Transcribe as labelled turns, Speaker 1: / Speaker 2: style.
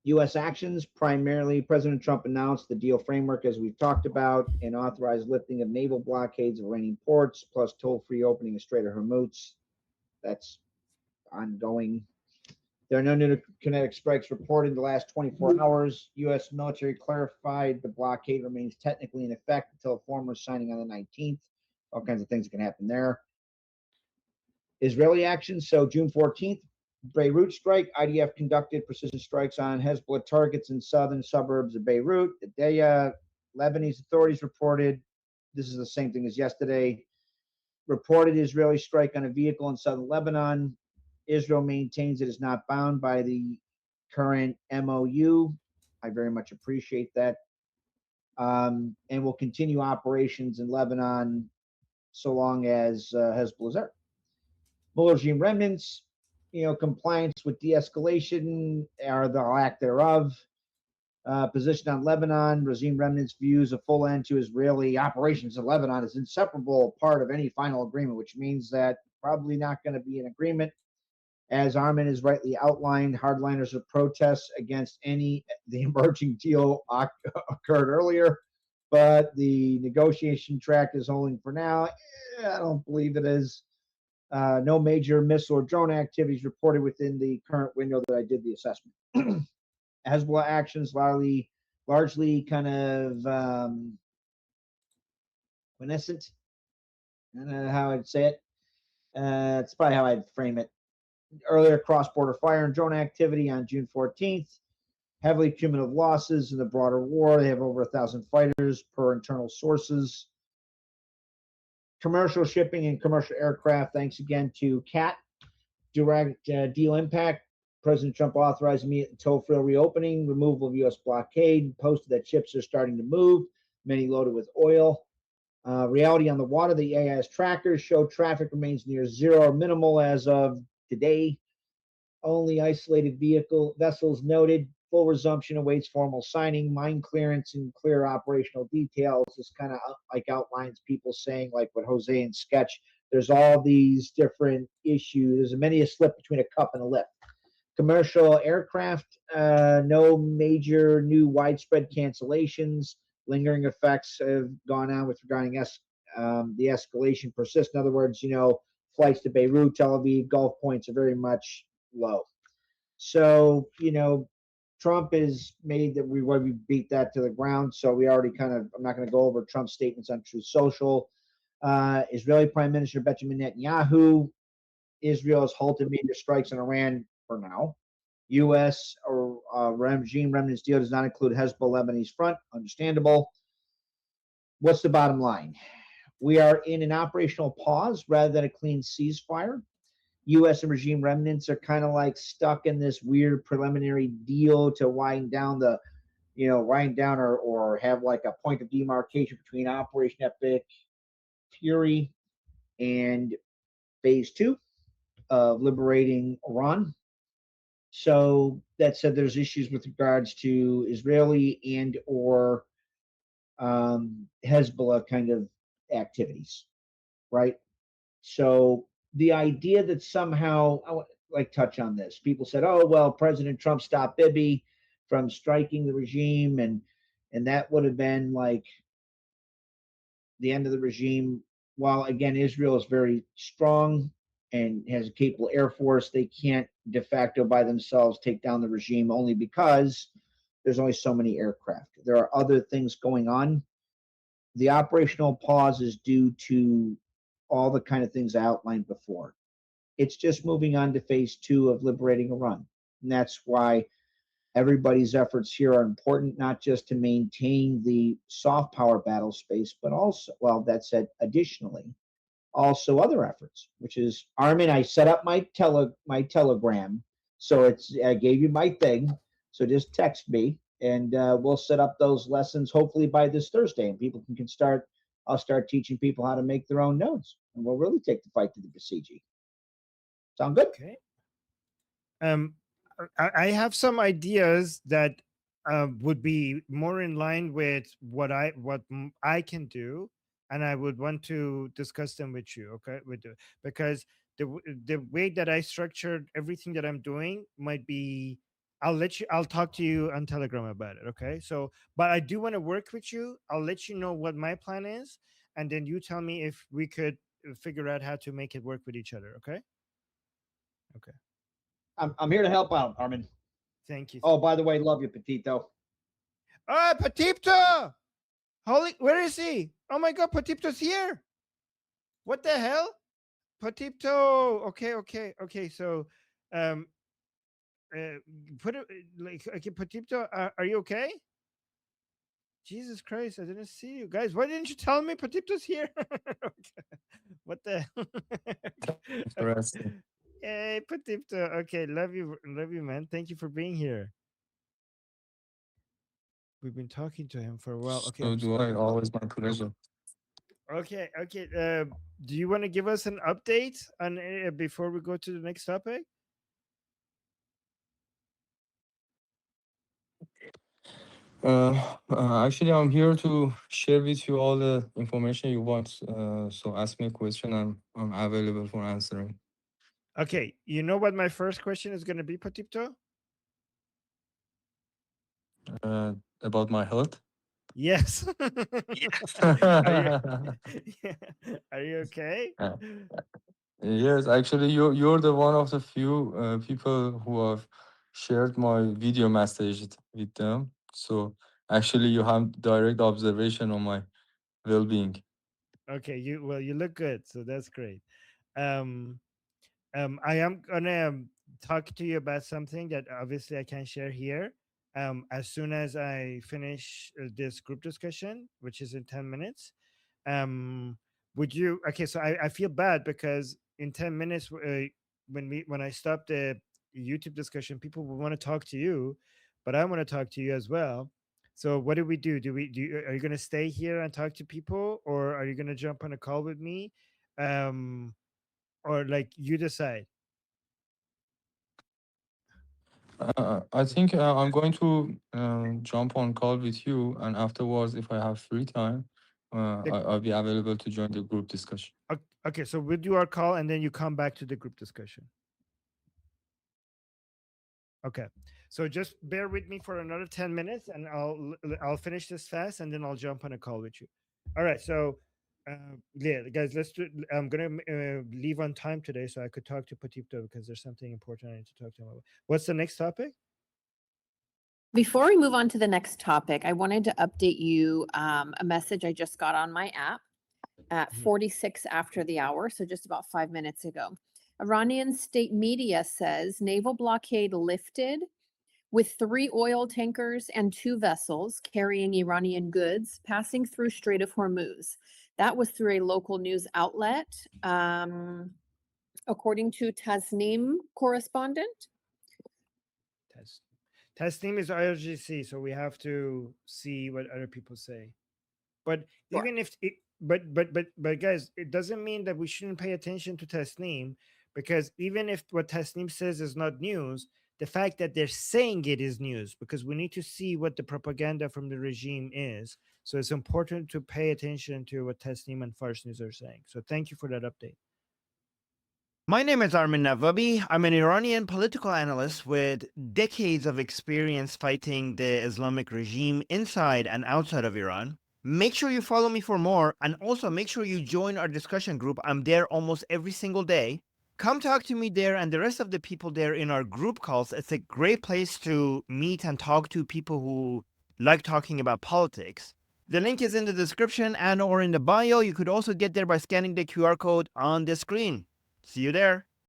Speaker 1: U.S. actions, primarily President Trump announced the deal framework, as we've talked about, and authorized lifting of naval blockades of Iranian ports, plus toll-free opening of Strait of Hormuz. That's ongoing. There are no new kinetic strikes reported in the last 24 hours. U.S. military clarified the blockade remains technically in effect until a formal signing on the 19th. All kinds of things can happen there. Israeli action. So June 14th, Beirut strike. IDF conducted precision strikes on Hezbollah targets in southern suburbs of Beirut. The day Lebanese authorities reported, this is the same thing as yesterday, reported Israeli strike on a vehicle in southern Lebanon. Israel maintains it is not bound by the current MOU. I very much appreciate that. And will continue operations in Lebanon so long as Hezbollah is there. Mullahs regime remnants, compliance with de-escalation or the lack thereof. Position on Lebanon, regime remnants views a full end to Israeli operations in Lebanon is inseparable part of any final agreement, which means that probably not going to be an agreement. As Armin has rightly outlined, hardliners of protests against the emerging deal occurred earlier, but the negotiation track is holding for now. I don't believe it is. No major missile or drone activities reported within the current window that I did the assessment. Hezbollah actions largely kind of evanescent. I don't know how I'd say it. It's probably how I'd frame it. Earlier cross-border fire and drone activity on June 14th. Heavily cumulative losses in the broader war. They have over 1,000 fighters per internal sources. Commercial shipping and commercial aircraft, thanks again to CAT. Direct deal impact. President Trump authorized immediate toll-free reopening, removal of U.S. blockade, posted that ships are starting to move, many loaded with oil. Reality on the water, the AIS trackers show traffic remains near zero or minimal as of today. Only isolated vessels noted. Full resumption awaits formal signing. Mine clearance and clear operational details. This kind of like outlines people saying, like what Jose and Sketch, there's all these different issues. There's many a slip between a cup and a lip. Commercial aircraft, no major new widespread cancellations. Lingering effects have gone on with regarding the escalation persists. In other words, flights to Beirut, Tel Aviv, Gulf points are very much low. So, Trump has made that we beat that to the ground. So we already I'm not going to go over Trump's statements on Truth Social. Israeli Prime Minister Benjamin Netanyahu, Israel has halted major strikes on Iran for now. U.S. or regime remnants deal does not include Hezbollah Lebanese front. Understandable. What's the bottom line? We are in an operational pause rather than a clean ceasefire. U.S. and regime remnants are kind of like stuck in this weird preliminary deal to wind down or have like a point of demarcation between Operation Epic Fury and Phase 2 of liberating Iran. So that said, there's issues with regards to Israeli and or Hezbollah kind of activities, right? So the idea that somehow, I would like touch on this. People said, "Oh well, President Trump stopped Bibi from striking the regime, and that would have been like the end of the regime." While again, Israel is very strong and has a capable air force, they can't de facto by themselves take down the regime only because there's only so many aircraft. There are other things going on. The operational pause is due to all the kind of things I outlined before. It's just moving on to phase 2 of liberating Iran. And that's why everybody's efforts here are important, not just to maintain the soft power battle space, but also, well, that said, additionally, also other efforts, which is, Armin, I set up my Telegram. So I gave you my thing. So just text me and we'll set up those lessons hopefully by this Thursday, and people can start. I'll start teaching people how to make their own notes, and we'll really take the fight to the besieging. Sound good?
Speaker 2: Okay. I have some ideas that would be more in line with what I can do, and I would want to discuss them with you. Okay, because the way that I structured everything that I'm doing might be I'll talk to you on Telegram about it. Okay. So, but I do want to work with you. I'll let you know what my plan is, and then you tell me if we could figure out how to make it work with each other. Okay. Okay.
Speaker 1: I'm here to help out, Armin.
Speaker 2: Thank you.
Speaker 1: Oh, by the way, love you, Petito.
Speaker 2: Ah, Patipto! Holy, where is he? Oh my God, Patipto's here. What the hell? Patipto. Okay. So, um, put it like okay, Patipto. Are you okay? Jesus Christ, I didn't see you guys. Why didn't you tell me Patipto's here? What the?
Speaker 3: Interesting.
Speaker 2: Hey, Patipto. Okay, love you, man. Thank you for being here. We've been talking to him for a while. Okay,
Speaker 3: So do I. Always my pleasure.
Speaker 2: okay. Do you want to give us an update on before we go to the next topic?
Speaker 3: Actually, I'm here to share with you all the information you want. So ask me a question. I'm available for answering.
Speaker 2: Okay, you know what my first question is going to be, Patipto?
Speaker 3: Uh, about my health.
Speaker 2: Yes. Are you are you okay?
Speaker 3: Uh, yes, actually, you're the one of the few people who have shared my video message with them. So actually, you have direct observation on my well-being.
Speaker 2: Okay, you look good, so that's great. Um I am gonna talk to you about something that obviously I can't share here. As soon as I finish this group discussion, which is in 10 minutes, um, would you? Okay, so I feel bad because in 10 minutes, when I stop the YouTube discussion, people will want to talk to you, but I want to talk to you as well. So what do we do? Are you gonna stay here and talk to people, or are you gonna jump on a call with me? Um, or like you decide.
Speaker 3: I think I'm going to jump on call with you, and afterwards, if I have free time,
Speaker 2: The,
Speaker 3: I'll be available to join the group discussion.
Speaker 2: okay, so we'll do our call and then you come back to the group discussion. Okay, so just bear with me for another 10 minutes, and I'll finish this fast, and then I'll jump on a call with you. All right, so yeah, guys, let's do. I'm gonna leave on time today, so I could talk to Patipto because there's something important I need to talk to him about. What's the next topic?
Speaker 4: Before we move on to the next topic, I wanted to update you a message I just got on my app at 46 after the hour, so just about 5 minutes ago. Iranian state media says naval blockade lifted with 3 oil tankers and 2 vessels carrying Iranian goods passing through Strait of Hormuz. That was through a local news outlet, according to Tasnim correspondent.
Speaker 2: Tasnim is IRGC, so we have to see what other people say. But
Speaker 4: Sure.
Speaker 2: even if it, but guys, it doesn't mean that we shouldn't pay attention to Tasnim, because even if what Tasnim says is not news, the fact that they're saying it is news, because we need to see what the propaganda from the regime is. So it's important to pay attention to what Tasnim and Fars News are saying. So thank you for that update. My name is Armin Navabi. I'm an Iranian political analyst with decades of experience fighting the Islamic regime inside and outside of Iran. Make sure you follow me for more, and also make sure you join our discussion group. I'm there almost every single day. Come talk to me there and the rest of the people there in our group calls. It's a great place to meet and talk to people who like talking about politics. The link is in the description and or in the bio. You could also get there by scanning the QR code on the screen. See you there.